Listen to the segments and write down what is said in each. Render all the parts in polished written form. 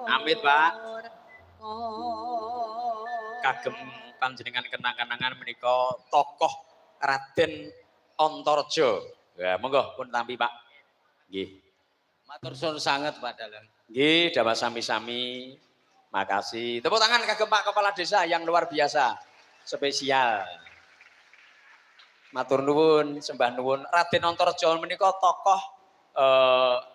Amit Pak. Kagem panjenengan kenang-kenangan menika tokoh Raden Antareja. Ya, monggo pun tampi Pak. Nggih. Matur suwun sanget Pak Dalang. Nggih, dawa sami-sami. Makasih. Tepuk tangan kagem Pak Kepala Desa yang luar biasa. Spesial. Matur nuwun, sembah nuwun. Raden Antareja menika tokoh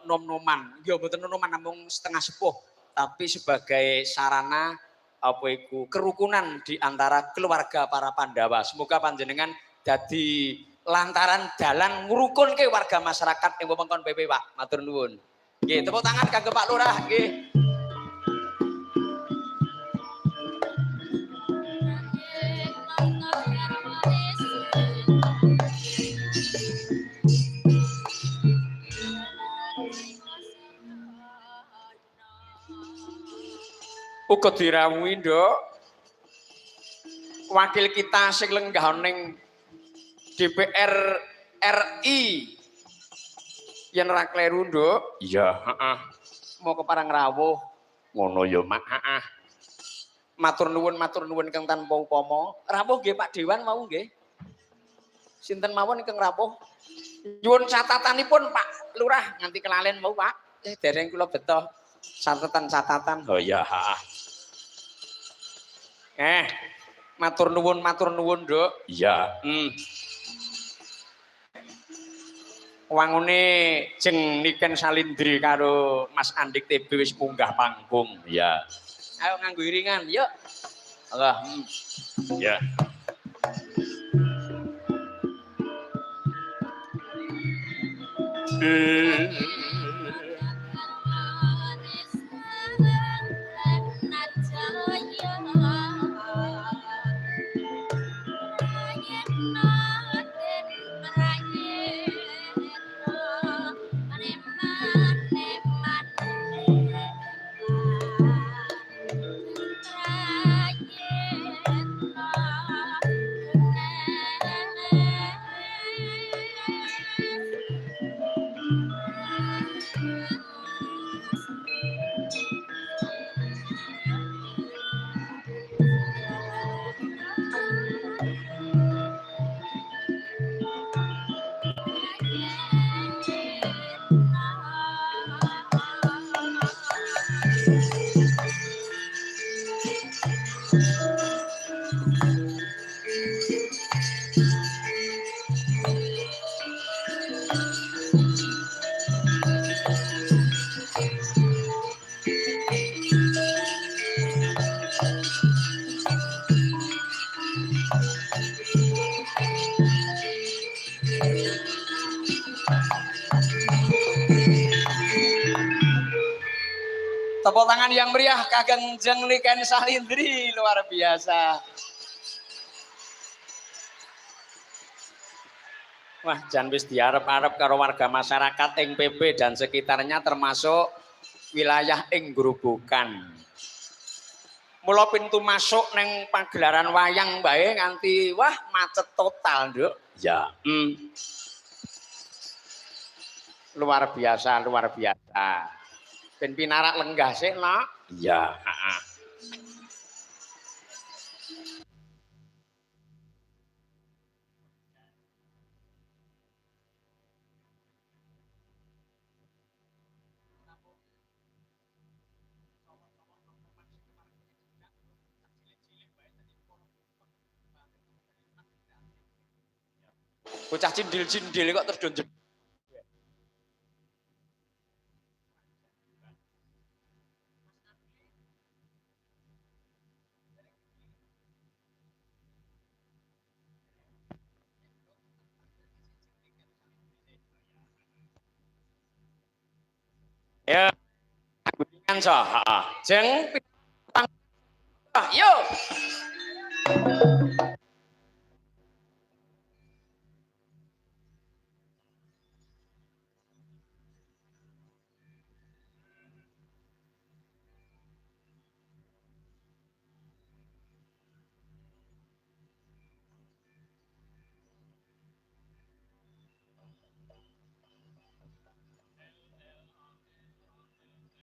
nom-noman. Nggih mboten nom-noman namung setengah sepuh, tapi sebagai sarana apa iku kerukunan di antara keluarga para Pandawa. Semoga panjenengan dadi lantaran dalan ngrukunke warga masyarakat ing wewengkon PP Pak. Matur nuwun. Nggih, tepuk tangan kangge Pak Lurah nggih. Uga dirawuhi, Nduk. Wakil kita sing lenggah ning DPR RI. Yen ora kleru, Nduk. Iya, heeh. Mau keparang rawuh. Ngono ya, Mak. Heeh. Matur nuwun kang tanpa upama. Rawuh nggih Pak Dewan mau nggih. Sinten mawon ingkang rawuh? Nyuwun catatanipun Pak Lurah nganti kelalen mau, Pak. Dereng kula beto catatan. Oh iya, heeh. Matur nuwun, Nduk. Iya. Wangune jeng Niken Salindri karo Mas Andik TB wis munggah panggung. Iya. Ayo nganggo iringan, yuk. Allah. Ya. Tepuk tangan yang meriah kageng Jeng Niken Salindri, luar biasa. Wah, jan wis diarep-arep karo warga masyarakat ing PP dan sekitarnya termasuk wilayah ing Grobogan. Mula pintu masuk neng pagelaran wayang bae nganti wah macet total, Nduk. Ya. Luar biasa. Ben pinarak lenggah sik, Nak. Iya, heeh. Bocah cindil-cindil kok terus donjek. Ya, gulingan so, jeng, yuk.